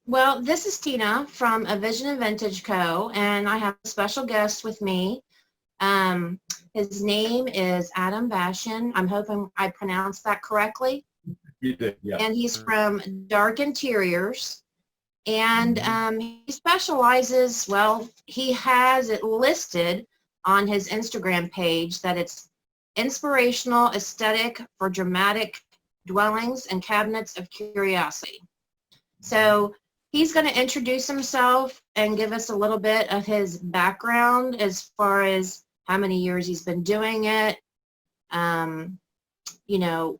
Well, this is Tina from A Vision and Vintage Co., and I have a special guest with me. Um, his name is Adam Bashan. I'm hoping I pronounced that correctly. You did, yeah. And he's from Dark Interiors. And Mhm. he specializes, well, he has it listed on his Instagram page that it's inspirational aesthetic for dramatic dwellings and cabinets of curiosity. So he's going to introduce himself and give us a little bit of his background as far as how many years he's been doing it, um, you know,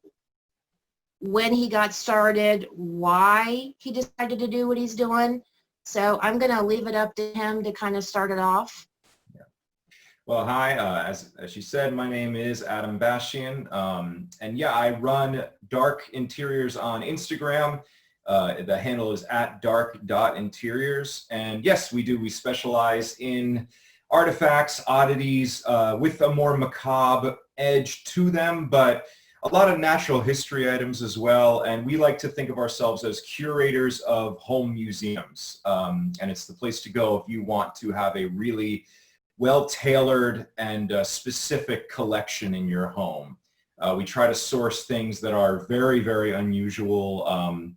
when he got started, why he decided to do what he's doing. So I'm going to leave it up to him to kind of start it off. Yeah. Well, hi. As you said, my name is Adam Bashian, and yeah, I run Dark Interiors on Instagram. The handle is at dark.interiors, and yes, we do. We specialize in artifacts, oddities, with a more macabre edge to them, but a lot of natural history items as well. And we like to think of ourselves as curators of home museums. And it's the place to go if you want to have a really well-tailored and specific collection in your home. We try to source things that are very, very unusual,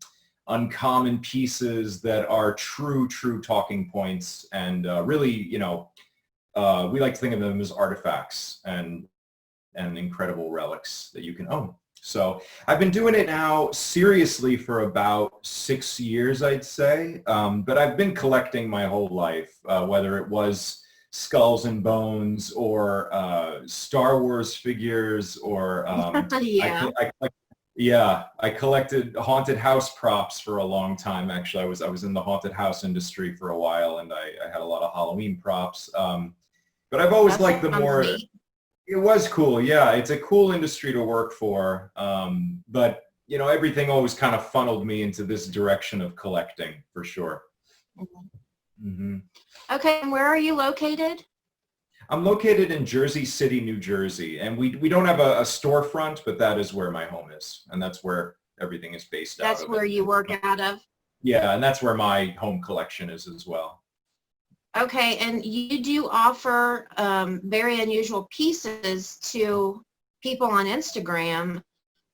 uncommon pieces that are true talking points. And really, we like to think of them as artifacts and incredible relics that you can own. So I've been doing it now seriously for about 6 years, I'd say. But I've been collecting my whole life, whether it was skulls and bones or Star Wars figures or Yeah. I collected haunted house props for a long time. Actually, I was in the haunted house industry for a while, and I had a lot of Halloween props. But I've always That liked the sounds more. neat. It was cool. Yeah, it's a cool industry to work for. But everything always kind of funneled me into this direction of collecting for sure. Hmm. Okay, and where are you located? I'm located in Jersey City, New Jersey, and we don't have a storefront, but that is where my home is, and that's where everything is based out That's of. where you work out of? Yeah, and that's where my home collection is as well. Okay, and you do offer very unusual pieces to people on Instagram.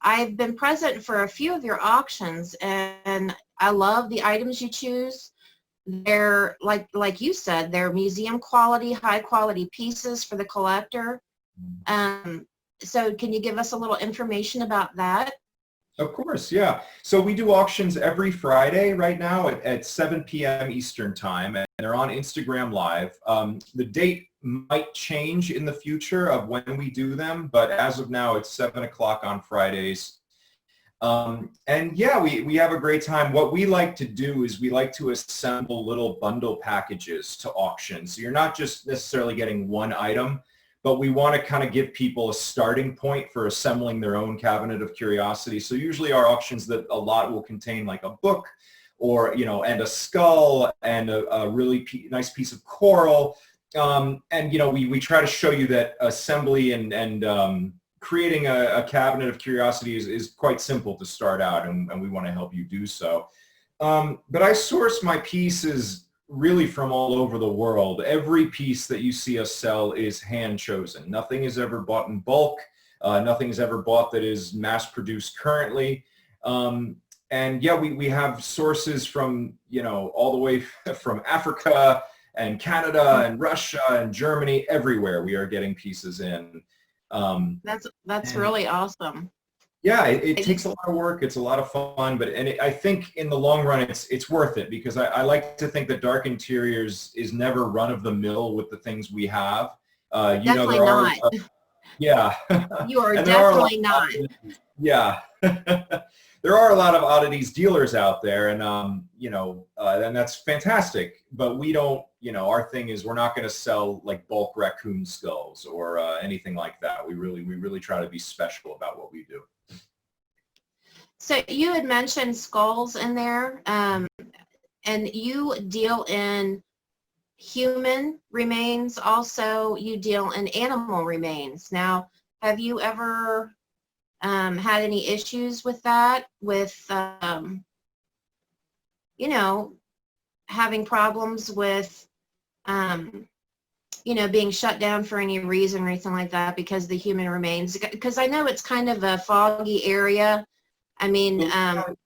I've been present for a few of your auctions, and I love the items you choose. They're like you said, they're museum quality, high quality pieces for the collector. So can you give us a little information about that? Of course, yeah. So we do auctions every Friday right now at 7 p.m. Eastern time, and they're on Instagram Live. The date might change in the future of when we do them, but as of now, it's 7 o'clock on Fridays. And yeah, we have a great time. What we like to do is we like to assemble little bundle packages to auction. So you're not just necessarily getting one item, but we want to kind of give people a starting point for assembling their own cabinet of curiosity. So usually our auctions that a lot will contain like a book or, and a skull and a really nice piece of coral. And, we try to show you that assembly and creating a cabinet of curiosity is quite simple to start out, and we want to help you do so. But I source my pieces really from all over the world. Every piece that you see us sell is hand chosen. Nothing is ever bought in bulk. Nothing is ever bought that is mass produced currently. And yeah, we have sources from, all the way from Africa and Canada and Russia and Germany, everywhere we are getting pieces in. That's really awesome. Yeah, it takes a lot of work. It's a lot of fun, but I think in the long run, it's worth it because I like to think that Dark Interiors is never run of the mill with the things we have. Definitely There are, not. yeah, You are and there are a lot definitely of not. yeah, there are a lot of oddities dealers out there, and and that's fantastic. But we don't, our thing is we're not going to sell like bulk raccoon skulls or anything like that. We really try to be special about what we do. So you had mentioned skulls in there, and you deal in human remains. Also, you deal in animal remains. Now, have you ever had any issues with that? With, having problems with, you know, being shut down for any reason or anything like that because the human remains? Because I know it's kind of a foggy area. I mean,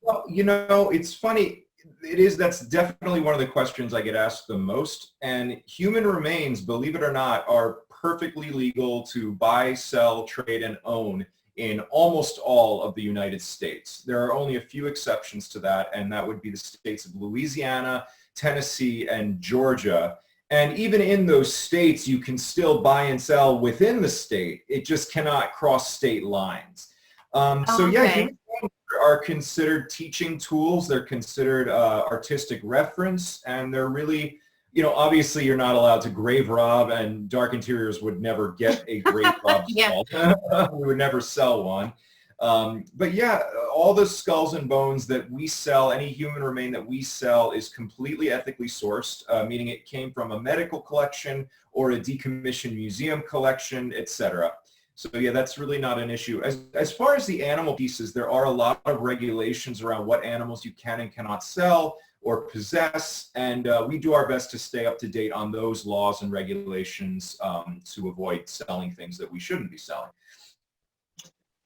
Well, you know, it's funny. It is, that's definitely one of the questions I get asked the most. And human remains, believe it or not, are perfectly legal to buy, sell, trade, and own in almost all of the United States. There are only a few exceptions to that, and that would be the states of Louisiana, Tennessee, and Georgia. And even in those states, you can still buy and sell within the state. It just cannot cross state lines. So yeah, okay. human remains are considered teaching tools. They're considered artistic reference, and they're really, you know, obviously you're not allowed to grave rob, and Darkinteriors would never get a grave rob Yeah. skull. We would never sell one. But yeah, all the skulls and bones that we sell, any human remain that we sell, is completely ethically sourced, meaning it came from a medical collection or a decommissioned museum collection, etc. So yeah, that's really not an issue. As far as the animal pieces, there are a lot of regulations around what animals you can and cannot sell or possess, and we do our best to stay up to date on those laws and regulations to avoid selling things that we shouldn't be selling.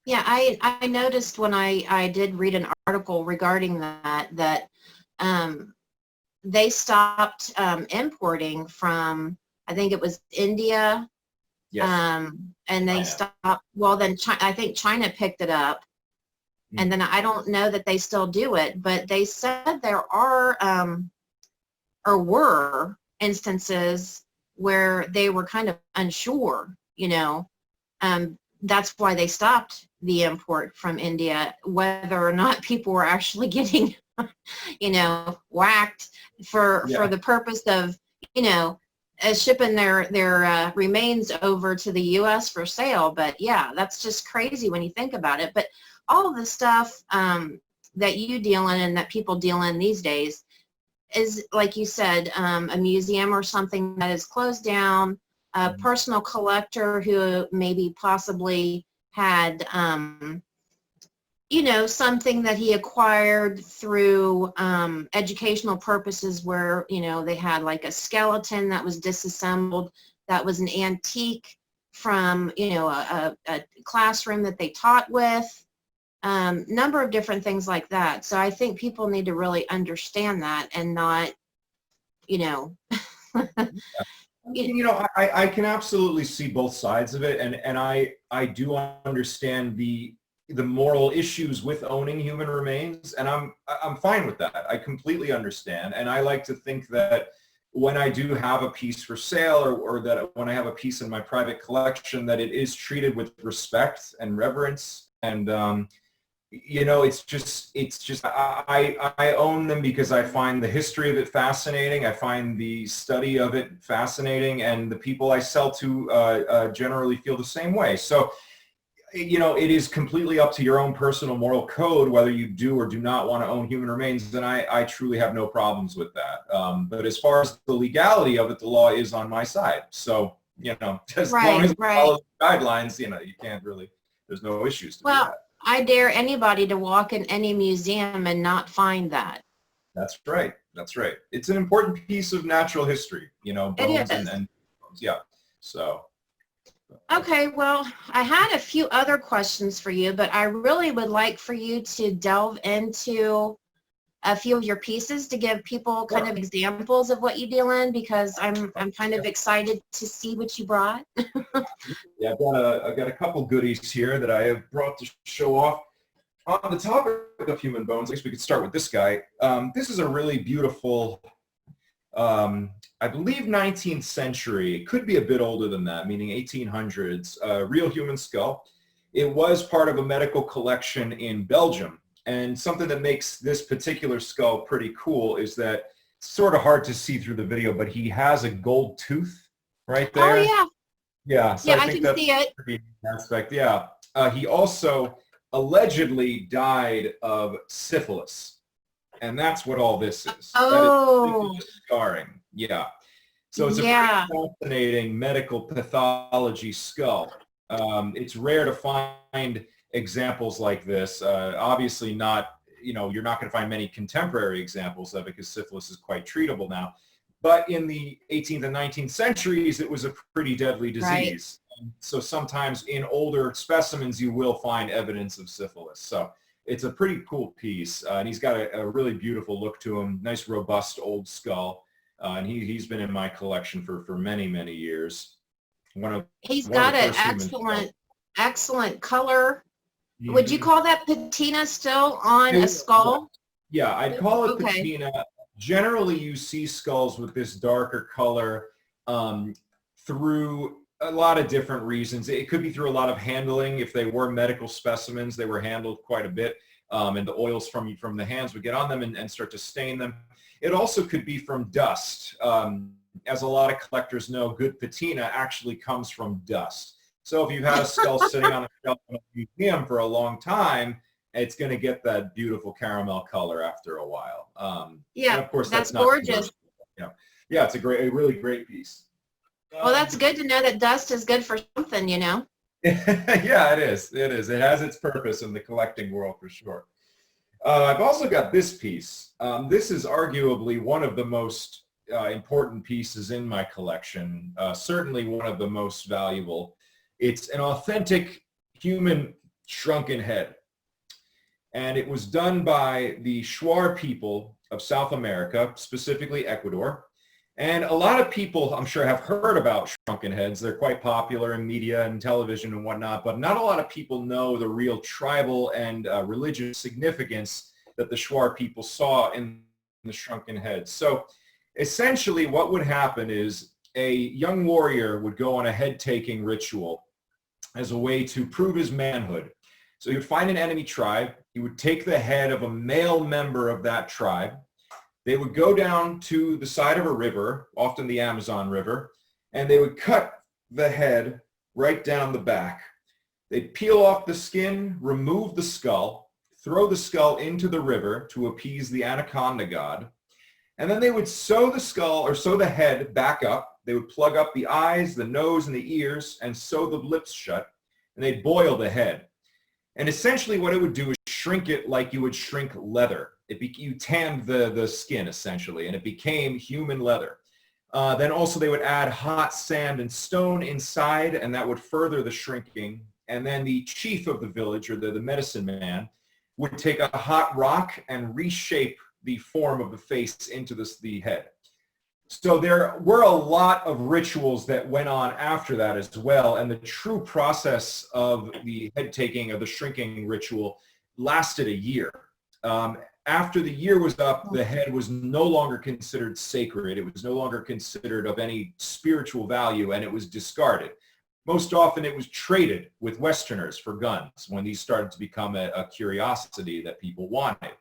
Yeah, I noticed when I did read an article regarding that they stopped importing from, I think it was India, Yes. and they stopped, well then I think China picked it up, and then I don't know that they still do it, but they said there are or were instances where they were kind of unsure, you know, that's why they stopped the import from India, whether or not people were actually getting, you know, whacked for the purpose of, you know, shipping their remains over to the U.S. for sale. But yeah, that's just crazy when you think about it. But all of the stuff that you deal in and that people deal in these days is, like you said, a museum or something that is closed down, a personal collector who maybe possibly had, you know, something that he acquired through educational purposes where, you know, they had like a skeleton that was disassembled, that was an antique from, you know, a classroom that they taught with, number of different things like that. So I think people need to really understand that and not, you know. You know, I can absolutely see both sides of it, and I do understand the moral issues with owning human remains, and I'm fine with that. I completely understand, and I like to think that when I do have a piece for sale, or that when I have a piece in my private collection, that it is treated with respect and reverence. And you know, it's just I own them because I find the history of it fascinating. I find the study of it fascinating, and the people I sell to generally feel the same way. So, you know, it is completely up to your own personal moral code whether you do or do not want to own human remains, and I truly have no problems with that. But as far as the legality of it, the law is on my side. So, you know, as long as you follow the guidelines, you know, you can't really, there's no issues to do that. I dare anybody to walk in any museum and not find that. That's right. That's right. It's an important piece of natural history, you know, bones and bones. Yeah. So. Okay, well, I had a few other questions for you, but I really would like for you to delve into a few of your pieces to give people kind of examples of what you deal in, because I'm kind of excited to see what you brought. Yeah, I've got a couple goodies here that I have brought to show off. On the topic of human bones, I guess we could start with this guy. This is a really beautiful, I believe 19th century, it could be a bit older than that, meaning 1800s, real human skull. It was part of a medical collection in Belgium. And something that makes this particular skull pretty cool is that it's sort of hard to see through the video, but he has a gold tooth right there. Oh, yeah. Yeah, so yeah, I think can see it. Pretty aspect. Yeah. He also allegedly died of syphilis. And that's what all this is. Oh. That is scarring. Yeah. So it's a pretty fascinating medical pathology skull. It's rare to find examples like this. Obviously not you're not going to find many contemporary examples of it because syphilis is quite treatable now. But in the 18th and 19th centuries, it was a pretty deadly disease. Right. So sometimes in older specimens, you will find evidence of syphilis. So it's a pretty cool piece. And he's got a really beautiful look to him, nice, robust old skull. And he's been in my collection for many, many years. He's got an excellent color. Mm-hmm. Would you call that patina still on a skull? Yeah, I'd call it patina. Generally, you see skulls with this darker color through a lot of different reasons. It could be through a lot of handling. If they were medical specimens, they were handled quite a bit, and the oils from the hands would get on them and start to stain them. It also could be from dust. As a lot of collectors know, good patina actually comes from dust. So if you've had a skull sitting on a shelf in a museum for a long time, it's going to get that beautiful caramel color after a while. Yeah, and of course, that's not gorgeous. Yeah, it's a really great piece. Well, that's good to know that dust is good for something, Yeah, it is. It is. It has its purpose in the collecting world for sure. I've also got this piece. This is arguably one of the most important pieces in my collection, certainly one of the most valuable. It's an authentic human shrunken head. And it was done by the Shuar people of South America, specifically Ecuador. And a lot of people, I'm sure, have heard about shrunken heads. They're quite popular in media and television and whatnot, but not a lot of people know the real tribal and religious significance that the Shuar people saw in the shrunken heads. So essentially what would happen is a young warrior would go on a head-taking ritual as a way to prove his manhood. So he would find an enemy tribe. He would take the head of a male member of that tribe. They would go down to the side of a river, often the Amazon River, and they would cut the head right down the back. They'd peel off the skin, remove the skull, throw the skull into the river to appease the anaconda god, and then they would sew the skull or sew the head back up. They would plug up the eyes, the nose, and the ears and sew the lips shut, and they'd boil the head. And essentially what it would do is shrink it like you would shrink leather. You tanned the skin essentially, and it became human leather. Then also they would add hot sand and stone inside, and that would further the shrinking. And then the chief of the village, or the medicine man, would take a hot rock and reshape the form of the face into the head. So there were a lot of rituals that went on after that as well, and the true process of the head taking, of the shrinking ritual, lasted a year. After the year was up, the head was no longer considered sacred. It was no longer considered of any spiritual value, and it was discarded. Most often it was traded with Westerners for guns when these started to become a curiosity that people wanted.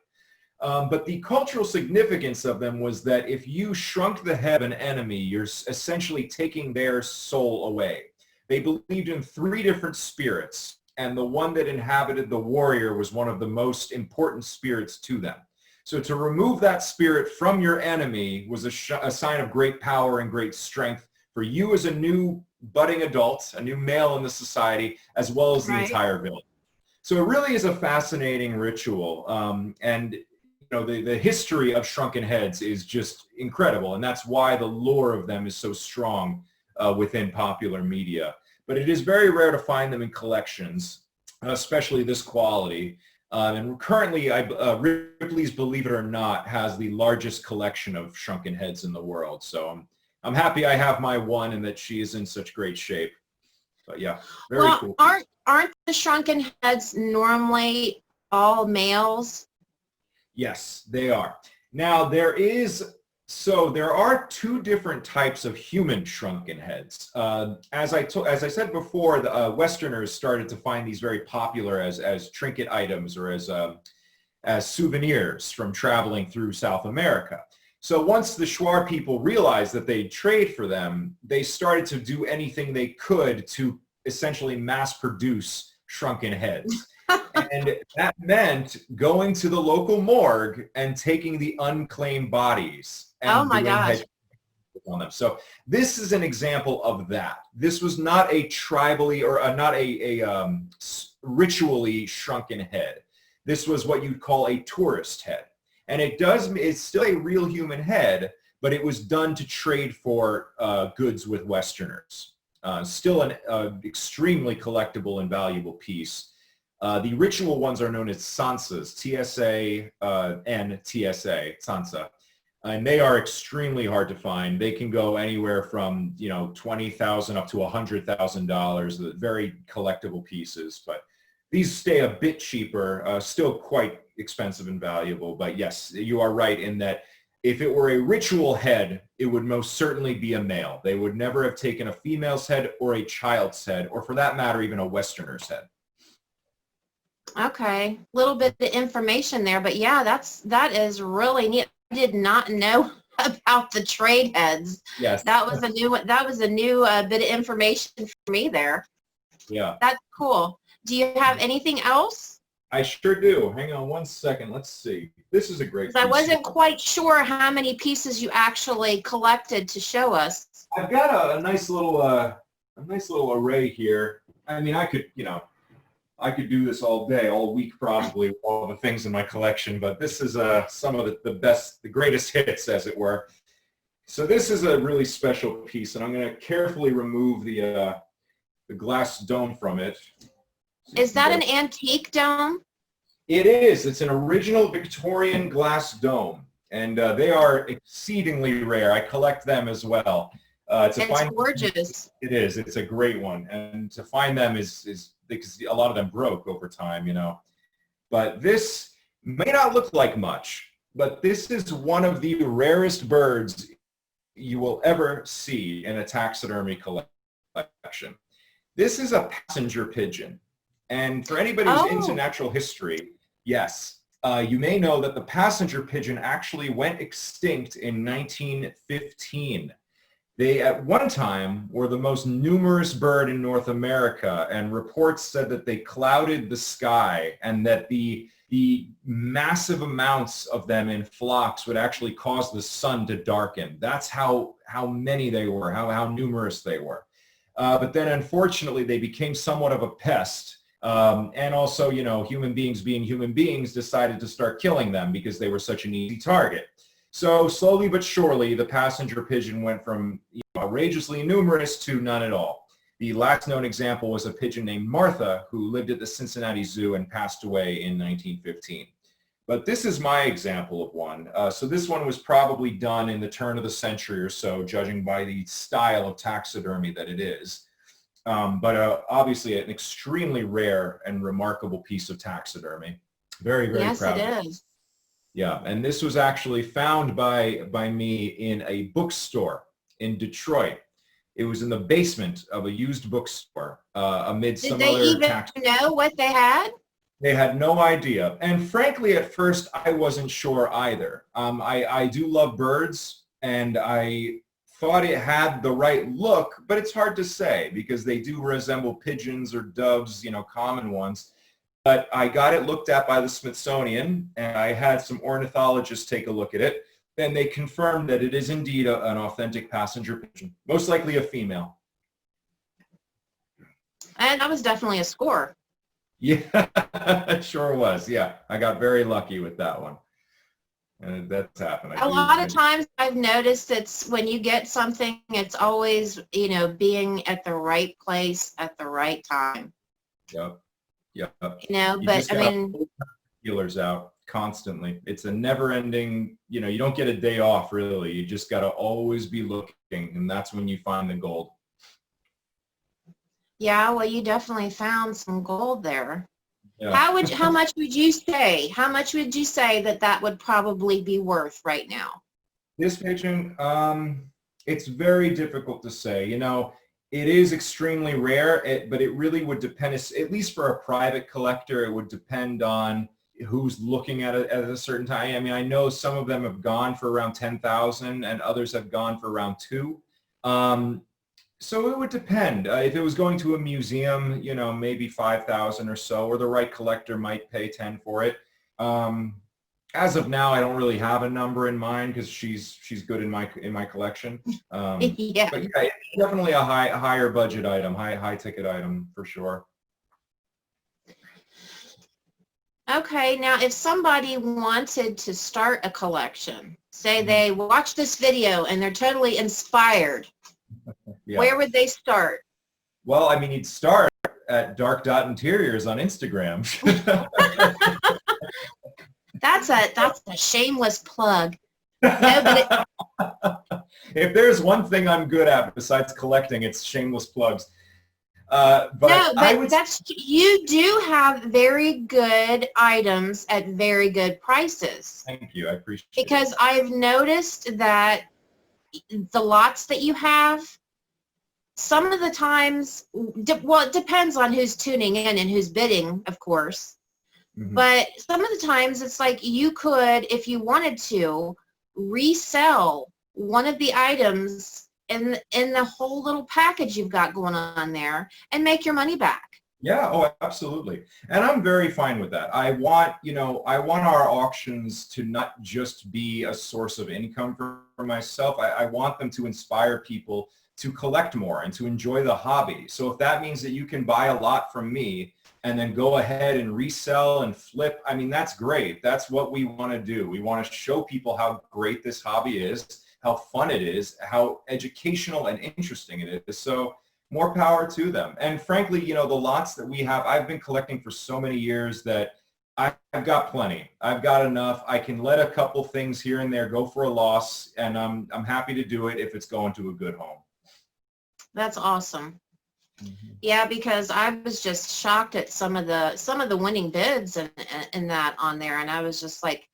But the cultural significance of them was that if you shrunk the head of an enemy, you're essentially taking their soul away. They believed in 3 different spirits, and the one that inhabited the warrior was one of the most important spirits to them. So to remove that spirit from your enemy was a sign of great power and great strength for you as a new budding adult, a new male in the society, as well as the entire village. So it really is a fascinating ritual. And the history of shrunken heads is just incredible, and that's why the lore of them is so strong within popular media. But it is very rare to find them in collections, especially this quality. And currently, Ripley's, believe it or not, has the largest collection of shrunken heads in the world. So I'm happy I have my one and that she is in such great shape. But yeah, very cool. Aren't the shrunken heads normally all males? Yes, they are. Now there are 2 different types of human shrunken heads. As I said before, the Westerners started to find these very popular as trinket items or as souvenirs from traveling through South America. So once the Shuar people realized that they'd trade for them, they started to do anything they could to essentially mass produce shrunken heads. And that meant going to the local morgue and taking the unclaimed bodies and oh my gosh. On them. So this is an example of that. This was not a tribally or not a ritually shrunken head. this was what you'd call a tourist head. And it's still a real human head, but it was done to trade for goods with Westerners. Still an extremely collectible and valuable piece. The ritual ones are known as sansas, T-S-A-N-T-S-A, sansa. And they are extremely hard to find. They can go anywhere from, $20,000 up to $100,000, very collectible pieces. But these stay a bit cheaper, still quite expensive and valuable. But yes, you are right in that if it were a ritual head, it would most certainly be a male. They would never have taken a female's head or a child's head, or for that matter, even a Westerner's head. Okay, a little bit of information there, but yeah, that is really neat. I did not know about the trade heads. Yes. That was a new one. That was a new bit of information for me there. Yeah. That's cool. Do you have anything else? I sure do. Hang on one second. Let's see. This is a great piece. I wasn't quite sure how many pieces you actually collected to show us. I've got a nice little array here. I mean, I could do this all day, all week probably, with all the things in my collection, but this is some of the greatest hits, as it were. So this is a really special piece, and I'm going to carefully remove the glass dome from it. Is that an antique dome? It is. It's an original Victorian glass dome, and they are exceedingly rare. I collect them as well. It's gorgeous. It is. It's a great one, and to find them is because a lot of them broke over time, But this may not look like much, but this is one of the rarest birds you will ever see in a taxidermy collection. This is a passenger pigeon. And for anybody who's into natural history, yes, you may know that the passenger pigeon actually went extinct in 1915. They, at one time, were the most numerous bird in North America, and reports said that they clouded the sky and that the massive amounts of them in flocks would actually cause the sun to darken. That's how many they were, how numerous they were. But then, unfortunately, they became somewhat of a pest. And also, human beings being human beings decided to start killing them because they were such an easy target. So slowly but surely, the passenger pigeon went from outrageously numerous to none at all. The last known example was a pigeon named Martha, who lived at the Cincinnati Zoo and passed away in 1915. But this is my example of one. So this one was probably done in the turn of the century or so, judging by the style of taxidermy that it is. But obviously an extremely rare and remarkable piece of taxidermy. Very, very proud. Yes, it is. Yeah, and this was actually found by me in a bookstore in Detroit. It was in the basement of a used bookstore amid some other Did they even know what they had? They had no idea. And frankly, at first, I wasn't sure either. I do love birds, and I thought it had the right look, but it's hard to say because they do resemble pigeons or doves, common ones. But I got it looked at by the Smithsonian, and I had some ornithologists take a look at it, and they confirmed that it is indeed an authentic passenger pigeon, most likely a female. And that was definitely a score. Yeah, it sure was. Yeah, I got very lucky with that one. And that's happened. A lot of times I've noticed it's when you get something, it's always, being at the right place at the right time. Yep. Yep. But I mean, feelers out constantly. It's a never ending, you don't get a day off really. You just got to always be looking, and that's when you find the gold. Yeah, well, you definitely found some gold there. Yeah. How much would you say? How much would you say that would probably be worth right now? This pigeon, it's very difficult to say. It is extremely rare, but it really would depend, at least for a private collector, it would depend on who's looking at it at a certain time. I mean, I know some of them have gone for around 10,000 and others have gone for around 2. So it would depend. If it was going to a museum, maybe 5,000 or so, or the right collector might pay 10 for it. As of now, I don't really have a number in mind because she's good in my collection. Yeah. But yeah, it's definitely a higher budget item, high ticket item for sure. Okay, now if somebody wanted to start a collection, say Mhm. they watch this video and they're totally inspired, Yeah. where would they start? Well, I mean, you'd start at darkinteriors on Instagram. That's a shameless plug. No, but If there's one thing I'm good at besides collecting, it's shameless plugs. But no, I but would you do have very good items at very good prices. thank you. I appreciate Because it. I've noticed that the lots that you have, some of the times, well, it depends on who's tuning in and who's bidding, of course. Mhm. But some of the times it's like you could, if you wanted to, resell one of the items in the whole little package you've got going on there and make your money back. Yeah, oh, absolutely. And I'm very fine with that. I want, I want our auctions to not just be a source of income for myself. I want them to inspire people to collect more and to enjoy the hobby. So if that means that you can buy a lot from me and then go ahead and resell and flip, I mean, that's great. That's what we want to do. We want to show people how great this hobby is, how fun it is, how educational and interesting it is. So more power to them. And frankly, the lots that we have, I've been collecting for so many years that I've got plenty. I've got enough. I can let a couple things here and there go for a loss, and I'm happy to do it if it's going to a good home. That's awesome. Mhm. Yeah, because I was just shocked at some of the winning bids and that on there, and I was just like,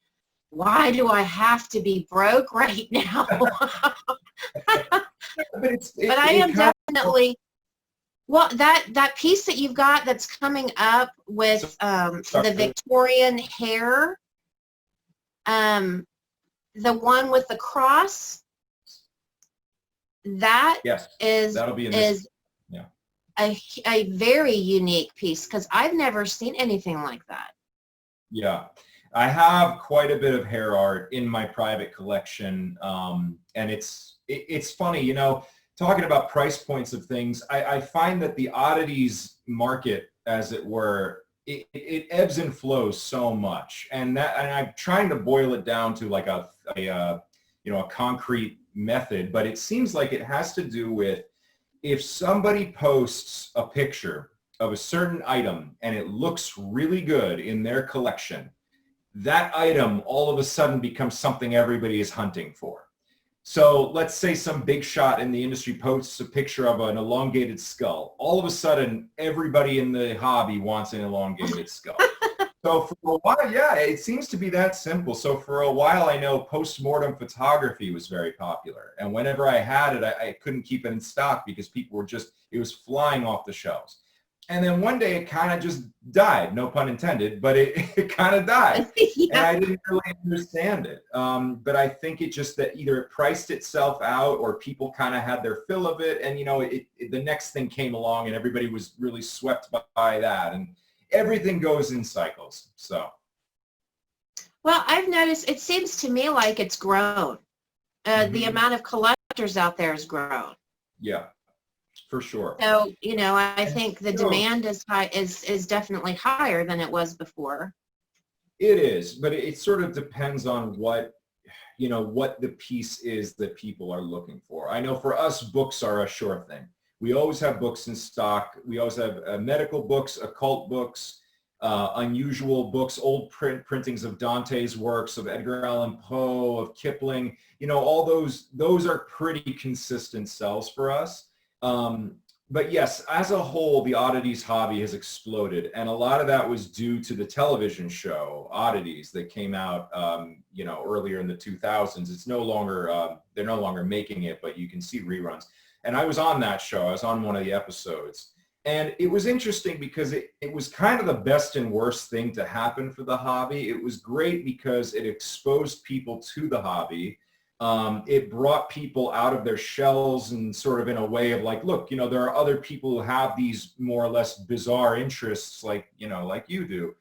why do I have to be broke right now? But But I am definitely, well, that piece that you've got that's coming up with the Victorian hair, the one with the cross, that yes, is that'll be in this. is Yeah. a very unique piece because I've never seen anything like that. Yeah, I have quite a bit of hair art in my private collection, and it's funny, talking about price points of things. I find that the oddities market, as it were, it ebbs and flows so much, and I'm trying to boil it down to like a concrete method, but it seems like it has to do with if somebody posts a picture of a certain item and it looks really good in their collection, that item all of a sudden becomes something everybody is hunting for. So let's say some big shot in the industry posts a picture of an elongated skull. All of a sudden, everybody in the hobby wants an elongated skull. So for a while, yeah, it seems to be that simple. So for a while, I know post-mortem photography was very popular. And whenever I had it, I couldn't keep it in stock because people were it was flying off the shelves. And then one day it kind of just died, no pun intended, but it kind of died. Yeah. And I didn't really understand it. But I think it just that either it priced itself out or people kind of had their fill of it. And, the next thing came along and everybody was really swept by that. And everything goes in cycles. So. Well, I've noticed, it seems to me like it's grown. The amount of collectors out there has grown. Yeah, for sure. So, I think the demand is definitely higher than it was before. It is, but it sort of depends on what the piece is that people are looking for. I know for us, books are a sure thing. We always have books in stock. We always have medical books, occult books, unusual books, old printings of Dante's works, of Edgar Allan Poe, of Kipling. All those are pretty consistent sells for us. But yes, as a whole, the oddities hobby has exploded. And a lot of that was due to the television show Oddities that came out, earlier in the 2000s. It's no longer, they're no longer making it, but you can see reruns. And I was on that show. I was on one of the episodes. And it was interesting because it was kind of the best and worst thing to happen for the hobby. It was great because it exposed people to the hobby. It brought people out of their shells and sort of in a way of like, look, there are other people who have these more or less bizarre interests like you do.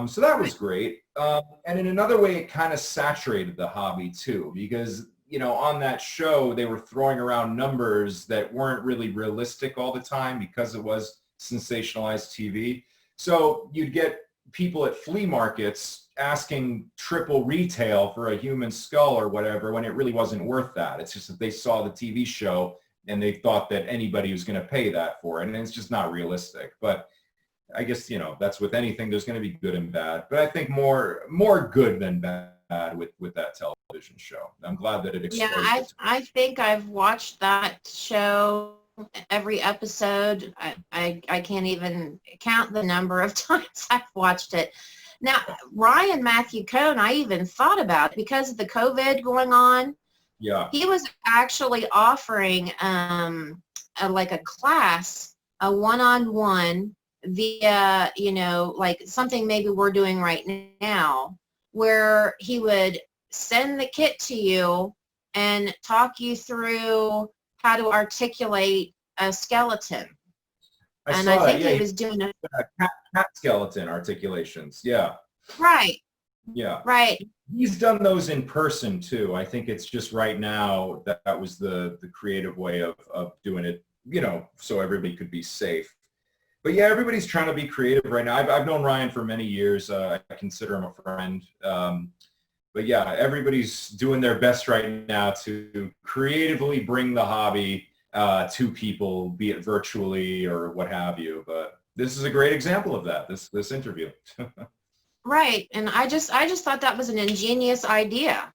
So that was great. And in another way, it kind of saturated the hobby too, because, on that show, they were throwing around numbers that weren't really realistic all the time because it was sensationalized TV. So you'd get people at flea markets asking triple retail for a human skull or whatever when it really wasn't worth that. It's just that they saw the TV show and they thought that anybody was going to pay that for it, and it's just not realistic. But I guess, that's with anything, there's going to be good and bad, but I think more good than bad with that television show. I'm glad that it exposed it. I think I've watched that show every episode. I can't even count the number of times I've watched it. Now, Ryan Matthew Cohn, I even thought about it because of the COVID going on. Yeah. He was actually offering like a class, a one-on-one via, like something maybe we're doing right now, where he would send the kit to you and talk you through how to articulate a skeleton. I think he was doing a cat skeleton articulations. Yeah. Right. Yeah. Right. He's done those in person too. I think it's just right now that was the creative way of doing it, so everybody could be safe. But yeah, everybody's trying to be creative right now. I've known Ryan for many years. I consider him a friend. But yeah, everybody's doing their best right now to creatively bring the hobby to people, be it virtually or what have you. But this is a great example of that, this interview. Right. And I just thought that was an ingenious idea.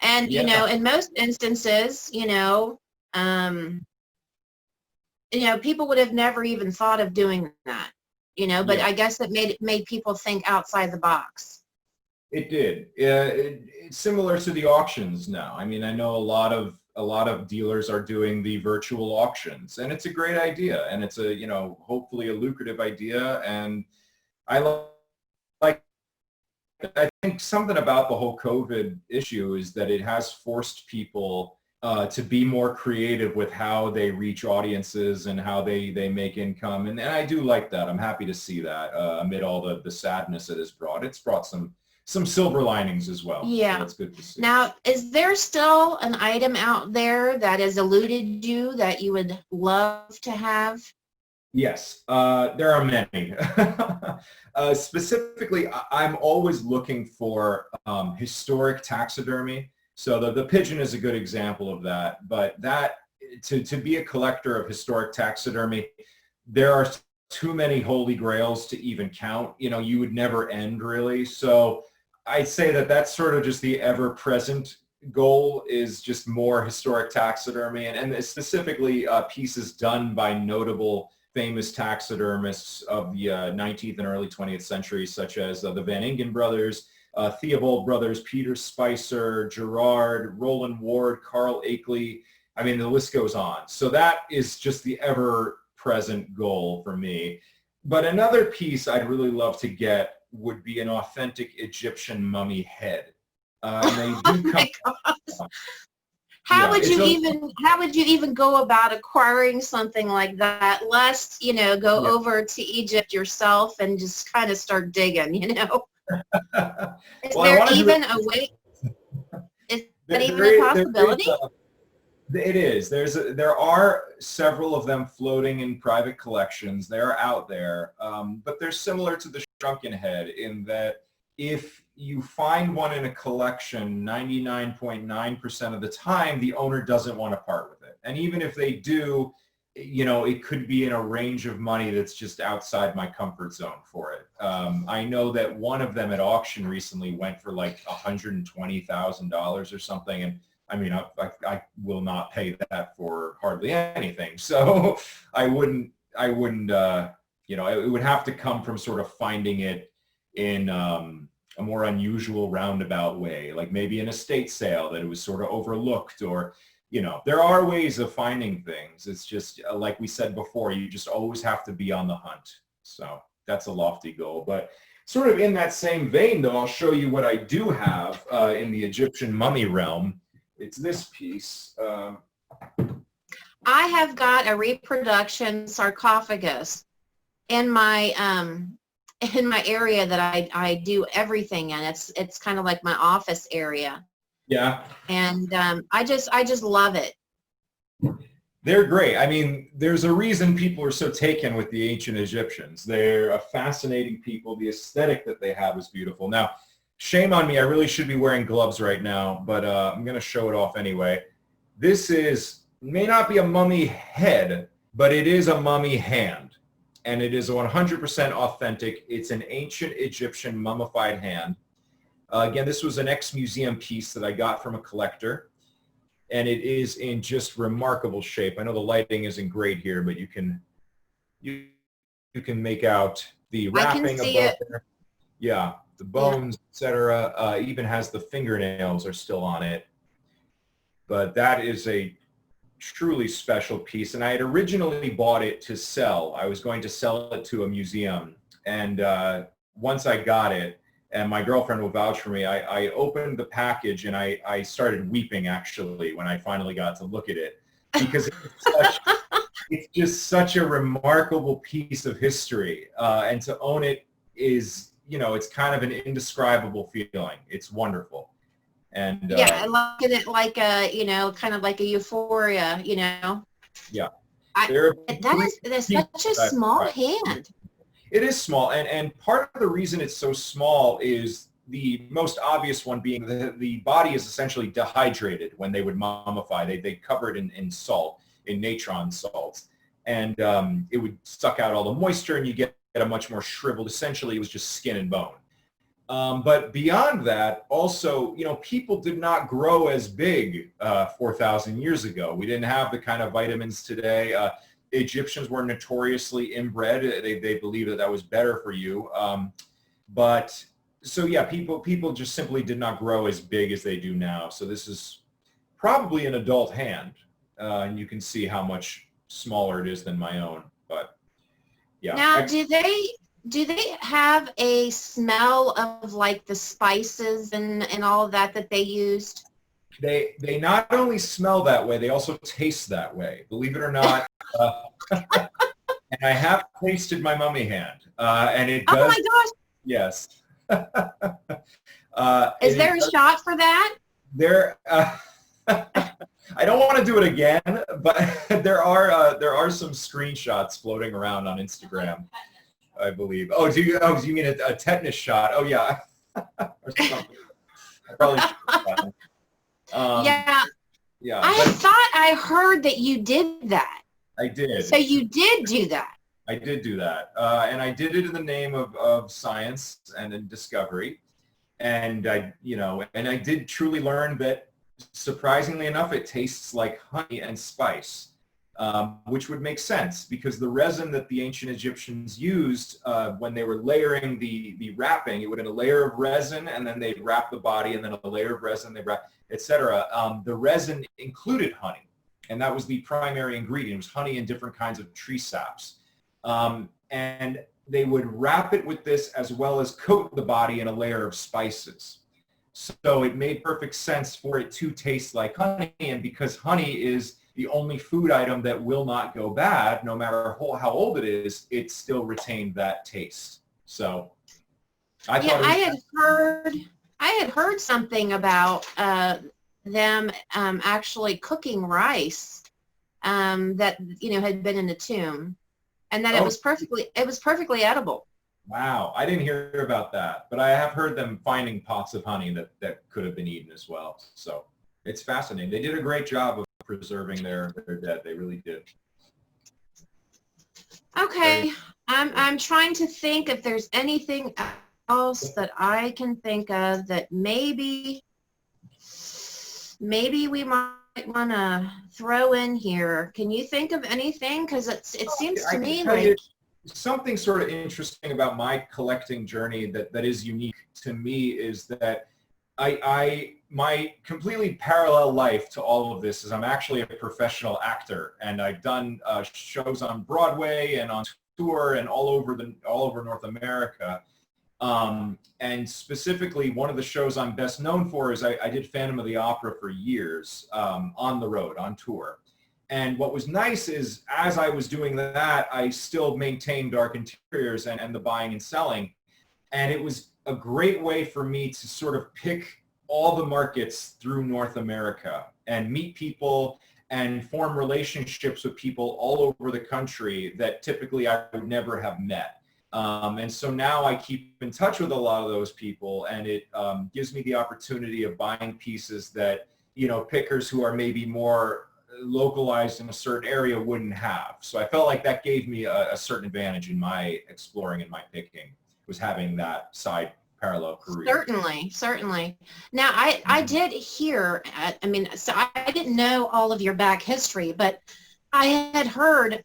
And, Yeah. in most instances, people would have never even thought of doing that, but Yeah. I guess it made people think outside the box. It did. It's similar to the auctions now. I mean, I know a lot of dealers are doing the virtual auctions, and it's a great idea, and it's a, hopefully a lucrative idea. And I think something about the whole COVID issue is that it has forced people to be more creative with how they reach audiences and how they make income. And I do like that. I'm happy to see that amid all the sadness it has brought. It's brought some silver linings as well. Yeah. So that's good to see. Now, is there still an item out there that has eluded you that you would love to have? Yes, there are many. Specifically, I'm always looking for historic taxidermy. So the pigeon is a good example of that. But that to be a collector of historic taxidermy, there are too many holy grails to even count. You would never end really. So I'd say that's sort of just the ever-present goal, is just more historic taxidermy, and specifically pieces done by notable famous taxidermists of the 19th and early 20th century, such as the Van Ingen brothers, Theobald brothers, Peter Spicer, Gerard, Roland Ward, Carl Akeley. I mean, the list goes on. So that is just the ever-present goal for me. But another piece I'd really love to get would be an authentic Egyptian mummy head. And they do come. How would you even go about acquiring something like that, lest, go over to Egypt yourself and just kind of start digging, Is there even a way? Is that even a possibility? It is. There are several of them floating in private collections. They're out there, but they're similar to the shrunken head in that if you find one in a collection, 99.9% of the time, the owner doesn't want to part with it. And even if they do, it could be in a range of money that's just outside my comfort zone for it. I know that one of them at auction recently went for like $120,000 or something. And I mean, I will not pay that for hardly anything. So I wouldn't, it would have to come from sort of finding it in a more unusual roundabout way, like maybe an estate sale that it was sort of overlooked, or, there are ways of finding things. It's just, like we said before, you just always have to be on the hunt. So that's a lofty goal. But sort of in that same vein, though, I'll show you what I do have in the Egyptian mummy realm. It's this piece. I have got a reproduction sarcophagus in my area that I do everything in. It's kind of like my office area. Yeah. And I just love it. They're great. I mean, there's a reason people are so taken with the ancient Egyptians. They're a fascinating people. The aesthetic that they have is beautiful. Now, shame on me. I really should be wearing gloves right now, but I'm going to show it off anyway. This may not be a mummy head, but it is a mummy hand. And it is 100% authentic. It's an ancient Egyptian mummified hand. Again, this was an ex-museum piece that I got from a collector. And it is in just remarkable shape. I know the lighting isn't great here, but you can make out the wrapping above there. Yeah, the bones, etc. Even has the fingernails are still on it. But that is a truly special piece. And I had originally bought it to sell. I was going to sell it to a museum. And once I got it, and my girlfriend will vouch for me, I opened the package and I started weeping actually when I finally got to look at it, because it's just such a remarkable piece of history. And to own it is, it's kind of an indescribable feeling. It's wonderful. And yeah, I look at it like a, kind of like a euphoria, Yeah. That's such a small hand. It is small, and part of the reason it's so small is the most obvious one being the body is essentially dehydrated when they would mummify. They cover it in salt, in natron salts, and it would suck out all the moisture, and you get a much more shriveled. Essentially, it was just skin and bone. But beyond that, also, people did not grow as big 4,000 years ago. We didn't have the kind of vitamins today. Egyptians were notoriously inbred. They believed that was better for you. But so yeah, people just simply did not grow as big as they do now. So this is probably an adult hand, and you can see how much smaller it is than my own. But yeah. Now, do they have a smell of like the spices and all of that they used? They not only smell that way, they also taste that way. Believe it or not. And I have tasted my mummy hand, and it does. Oh my gosh! Yes. Is there a shot for that? There. I don't want to do it again, but there are some screenshots floating around on Instagram, I believe. Oh, do you mean a tetanus shot? Oh yeah. Or something. I probably should have that. Yeah. I thought I heard that you did that. I did. So you did do that. I did do that. And I did it in the name of science and in discovery. And I did truly learn that, surprisingly enough, it tastes like honey and spice, which would make sense because the resin that the ancient Egyptians used when they were layering the wrapping, it would have a layer of resin and then they'd wrap the body and then a layer of resin, they'd wrap, etc. The resin included honey, and that was the primary ingredient. It was honey and different kinds of tree saps. And they would wrap it with this as well as coat the body in a layer of spices. So it made perfect sense for it to taste like honey, and because honey is the only food item that will not go bad, no matter how old it is, it still retained that taste. So I had heard something about them actually cooking rice that had been in the tomb, and that it was perfectly edible. Wow, I didn't hear about that, but I have heard them finding pots of honey that could have been eaten as well. So it's fascinating. They did a great job of preserving their dead. They really did. Okay, I'm trying to think if there's anything else that I can think of that maybe we might want to throw in here. Can you think of anything? Because it seems to me like something sort of interesting about my collecting journey that is unique to me is that my completely parallel life to all of this is I'm actually a professional actor, and I've done shows on Broadway and on tour and all over North America. And specifically, one of the shows I'm best known for is I did Phantom of the Opera for years on the road, on tour. And what was nice is as I was doing that, I still maintained Darkinteriors and the buying and selling. And it was a great way for me to sort of pick all the markets through North America and meet people and form relationships with people all over the country that typically I would never have met. And so now I keep in touch with a lot of those people, and it gives me the opportunity of buying pieces that, you know, pickers who are maybe more localized in a certain area wouldn't have. So I felt like that gave me a certain advantage in my exploring and my picking, was having that side parallel career. Certainly, certainly. Now, I did hear, I mean, so I didn't know all of your back history, but I had heard,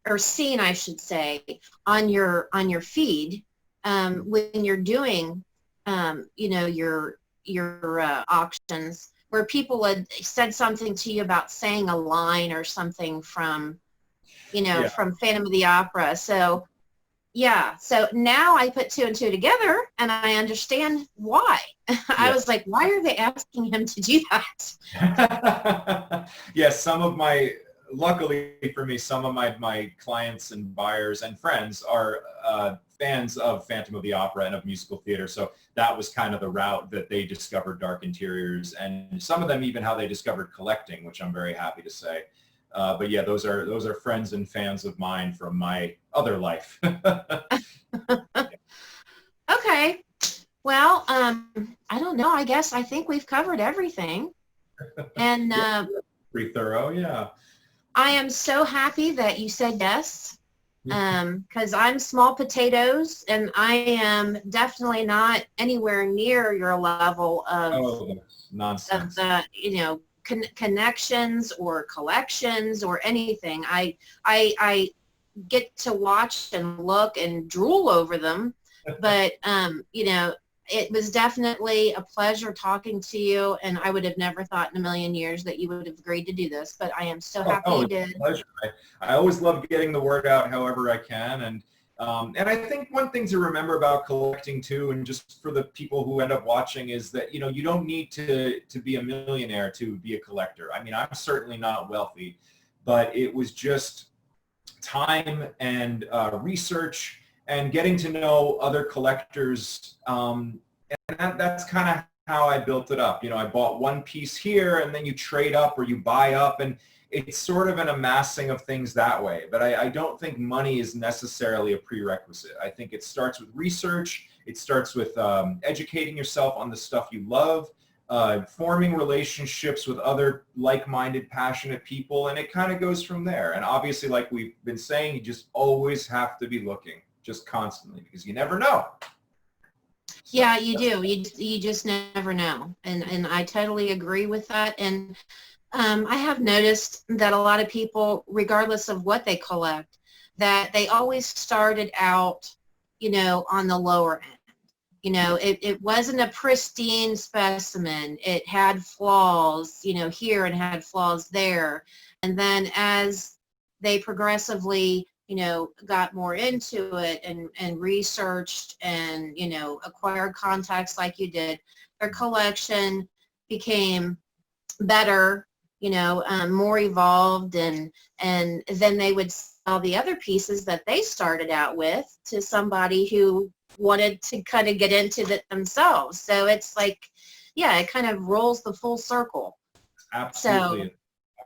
or seen, I should say, on your feed, when you're doing, you know, your auctions, where people had said something to you about saying a line or something from, you know, Yeah. from Phantom of the Opera. So yeah, so now I put two and two together and I understand why. I was like, why are they asking him to do that? Yes, luckily for me, some of my clients and buyers and friends are fans of Phantom of the Opera and of musical theater. So that was kind of the route that they discovered Dark Interiors, and some of them even how they discovered collecting, which I'm very happy to say. But yeah, those are friends and fans of mine from my other life. Okay. Well, I don't know. I think we've covered everything. And Pretty thorough, yeah. I am so happy that you said yes, because I'm small potatoes and I am definitely not anywhere near your level of Nonsense. the, you know, connections or collections or anything. I get to watch and look and drool over them, but you know, it was definitely a pleasure talking to you, and I would have never thought in a million years that you would have agreed to do this, but I am so happy you did. It's a pleasure. I always love getting the word out however I can, and I think one thing to remember about collecting too, and just for the people who end up watching, is that, you know, you don't need to be a millionaire to be a collector. I mean, I'm certainly not wealthy, but it was just time and research and getting to know other collectors, and that's kind of how I built it up. You know, I bought one piece here, and then you trade up or you buy up, and it's sort of an amassing of things that way. But I don't think money is necessarily a prerequisite. I think it starts with research. It starts with educating yourself on the stuff you love, forming relationships with other like-minded, passionate people, and it kind of goes from there. And obviously, like we've been saying, you just always have to be looking, just constantly, because you never know. So, yeah, you do. You just never know, and I totally agree with that. And I have noticed that a lot of people, regardless of what they collect, that they always started out, you know, on the lower end. You know, it wasn't a pristine specimen. It had flaws, you know, here and had flaws there. And then as they progressively, you know, got more into it and researched and, you know, acquired contacts like you did, their collection became better, you know, more evolved, and then they would sell the other pieces that they started out with to somebody who wanted to kind of get into it themselves. So it's like, yeah, it kind of rolls the full circle. Absolutely. So,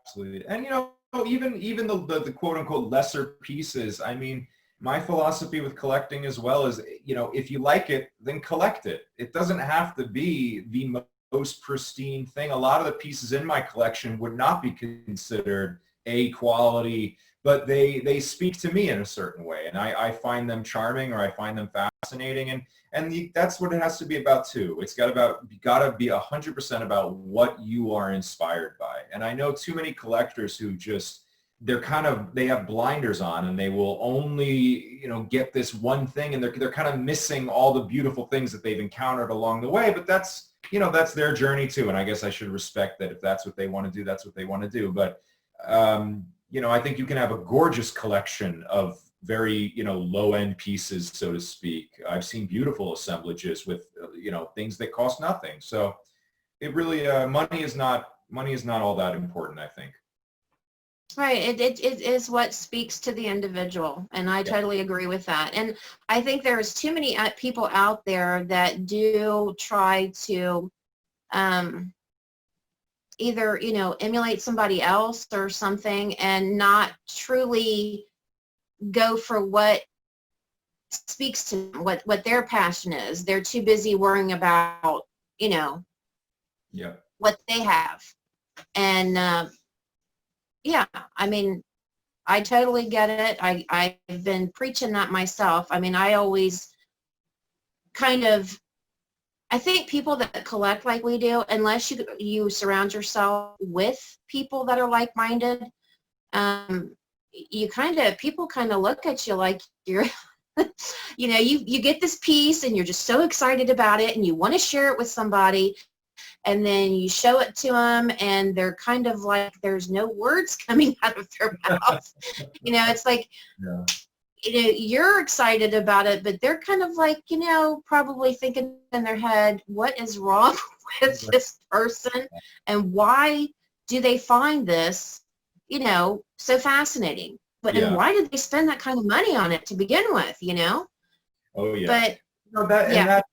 Absolutely. And, you know, even the quote unquote lesser pieces, I mean, my philosophy with collecting as well is, you know, if you like it, then collect it. It doesn't have to be the most pristine thing. A lot of the pieces in my collection would not be considered A quality, but they speak to me in a certain way, and I find them charming, or I find them fascinating, and that's what it has to be about too. It's got to be 100% about what you are inspired by. And I know too many collectors who just, they have blinders on, and they will only, you know, get this one thing, and they're kind of missing all the beautiful things that they've encountered along the way. But that's, you know, that's their journey too, and I guess I should respect that. If that's what they want to do, that's what they want to do. But you know, I think you can have a gorgeous collection of very, you know, low-end pieces, so to speak. I've seen beautiful assemblages with, you know, things that cost nothing. So it really, money is not all that important, I think. right, it is what speaks to the individual, and I totally agree with that. And I think there's too many people out there that do try to either, you know, emulate somebody else or something and not truly go for what speaks to them, what their passion is. They're too busy worrying about, you know, Yeah. what they have. And yeah, I mean, I totally get it. I've been preaching that myself. I mean, I always kind of, I think people that collect like we do, unless you surround yourself with people that are like-minded, you kind of, people kind of look at you like you're, you know, you get this piece and you're just so excited about it and you want to share it with somebody, and then you show it to them and they're kind of like, there's no words coming out of their mouth. You know, it's like, Yeah. you know, you're excited about it, but they're kind of like, you know, probably thinking in their head, what is wrong with this person and why do they find this, you know, so fascinating? But and Yeah. why did they spend that kind of money on it to begin with, you know? Oh yeah. But No, that and yeah, that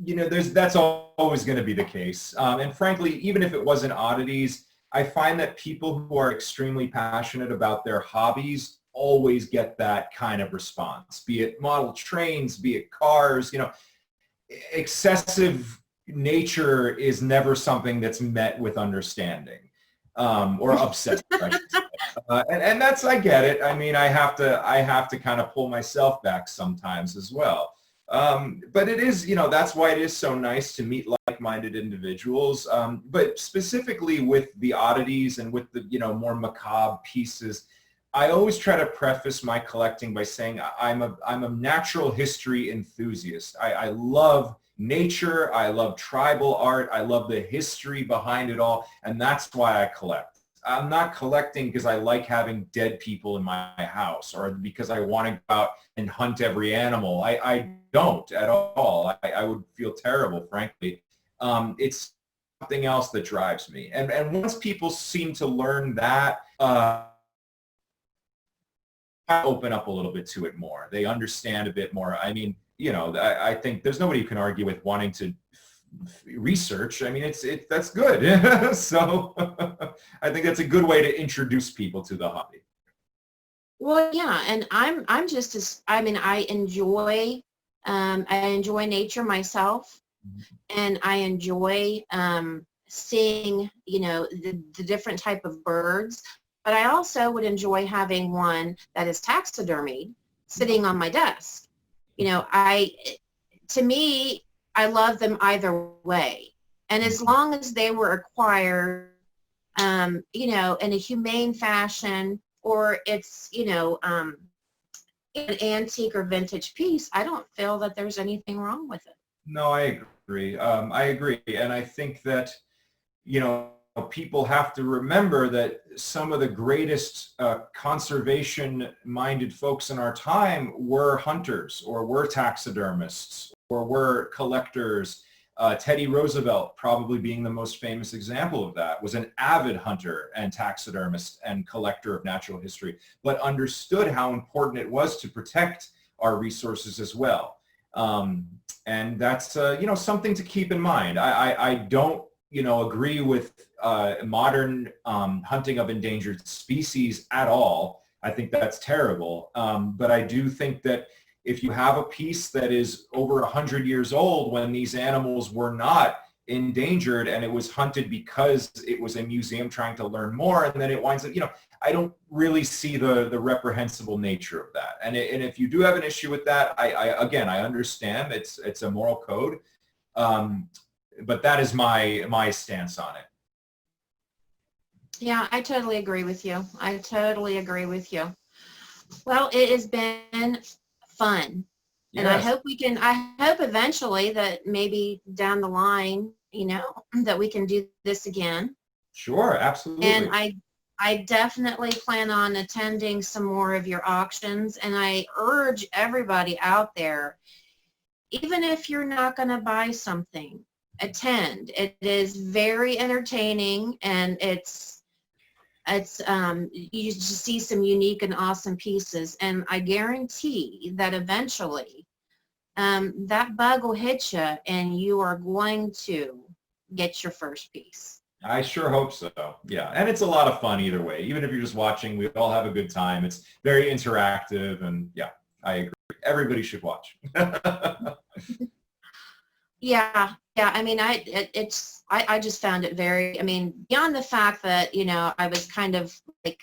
you know, that's always going to be the case. And frankly, even if it wasn't oddities, I find that people who are extremely passionate about their hobbies always get that kind of response, be it model trains, be it cars. You know, excessive nature is never something that's met with understanding or upset. I should say. And that's, I get it. I mean, I have to kind of pull myself back sometimes as well. But it is, you know, that's why it is so nice to meet like-minded individuals. But specifically with the oddities and with the, you know, more macabre pieces, I always try to preface my collecting by saying I'm a natural history enthusiast. I love nature. I love tribal art. I love the history behind it all. And that's why I collect. I'm not collecting because I like having dead people in my house or because I want to go out and hunt every animal. I don't at all. I would feel terrible, frankly. It's something else that drives me. And once people seem to learn that, open up a little bit to it more. They understand a bit more. I mean, you know, I think there's nobody who can argue with wanting to research. I mean, that's good. So I think that's a good way to introduce people to the hobby. well, yeah, and I'm just as, I mean, I enjoy nature myself, and I enjoy seeing, you know, the different type of birds. But I also would enjoy having one that is taxidermied sitting on my desk. You know, to me, I love them either way. And as long as they were acquired, you know, in a humane fashion, or it's, you know, an antique or vintage piece, I don't feel that there's anything wrong with it. No, I agree. I agree. And I think that, you know, people have to remember that some of the greatest conservation-minded folks in our time were hunters or were taxidermists or were collectors. Teddy Roosevelt, probably being the most famous example of that, was an avid hunter and taxidermist and collector of natural history, but understood how important it was to protect our resources as well. And that's, you know, something to keep in mind. I don't, you know, agree with modern hunting of endangered species at all. I think that's terrible. But I do think that if you have a piece that is over 100 years old when these animals were not endangered and it was hunted because it was a museum trying to learn more, and then it winds up, you know, I don't really see the reprehensible nature of that. And if you do have an issue with that, again, I understand it's a moral code. But that is my stance on it. Yeah, I totally agree with you. I totally agree with you. Well, it has been fun. And Yes, I hope eventually that maybe down the line, you know, that we can do this again. sure, And absolutely. I definitely plan on attending some more of your auctions. And I urge everybody out there, even if you're not going to buy something, attend. It is very entertaining, and you just see some unique and awesome pieces, and I guarantee that eventually that bug will hit you and you are going to get your first piece. I sure hope so. Yeah, and it's a lot of fun either way. Even if you're just watching, we all have a good time. It's very interactive, and yeah, I agree. Everybody should watch. Yeah, yeah. I mean, I just found it very, I mean, beyond the fact that, I was kind of like,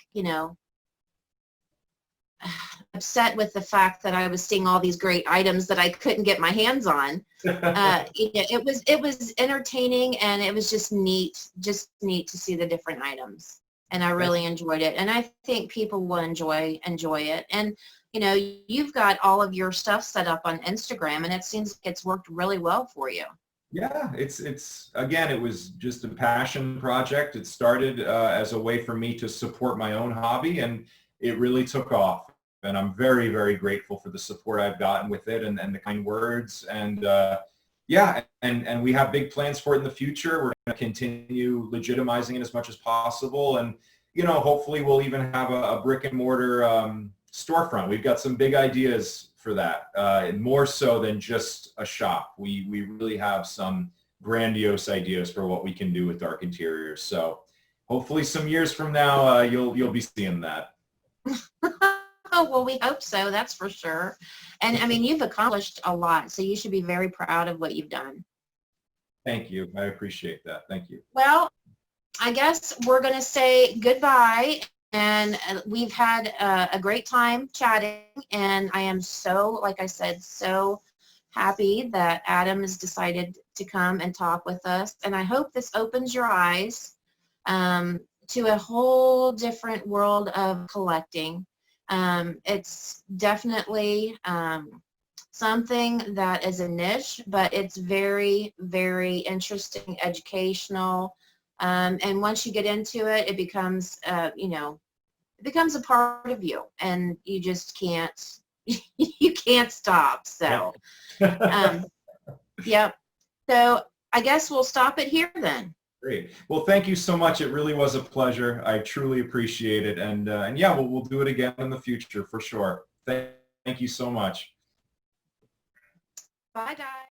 upset with the fact that I was seeing all these great items that I couldn't get my hands on. It was entertaining, and it was just neat to see the different items. And I really enjoyed it. And I think people will enjoy it. And you've got all of your stuff set up on Instagram, and it seems like it's worked really well for you. Yeah, it's again, it was just a passion project. It started as a way for me to support my own hobby, and it really took off. And I'm very, very grateful for the support I've gotten with it, and the kind words. And yeah, and we have big plans for it in the future. We're going to continue legitimizing it as much as possible, and hopefully we'll even have a brick and mortar storefront. We've got some big ideas for that, and more so than just a shop. We really have some grandiose ideas for what we can do with Dark Interiors. So hopefully some years from now, you'll be seeing that. Oh, well, we hope so. That's for sure. And I mean, you've accomplished a lot, so you should be very proud of what you've done. Thank you. I appreciate that. Thank you. Well, I guess we're going to say goodbye. And we've had a great time chatting, and I am so, like I said, so happy that Adam has decided to come and talk with us. And I hope this opens your eyes to a whole different world of collecting. It's definitely something that is a niche, but it's very, very interesting, educational. And once you get into it, it becomes, it becomes a part of you, and you just can't, you can't stop. So, yep. So I guess we'll stop it here then. Great. Well, thank you so much. It really was a pleasure. I truly appreciate it. And yeah, we'll do it again in the future for sure. Thank you so much. Bye, guys.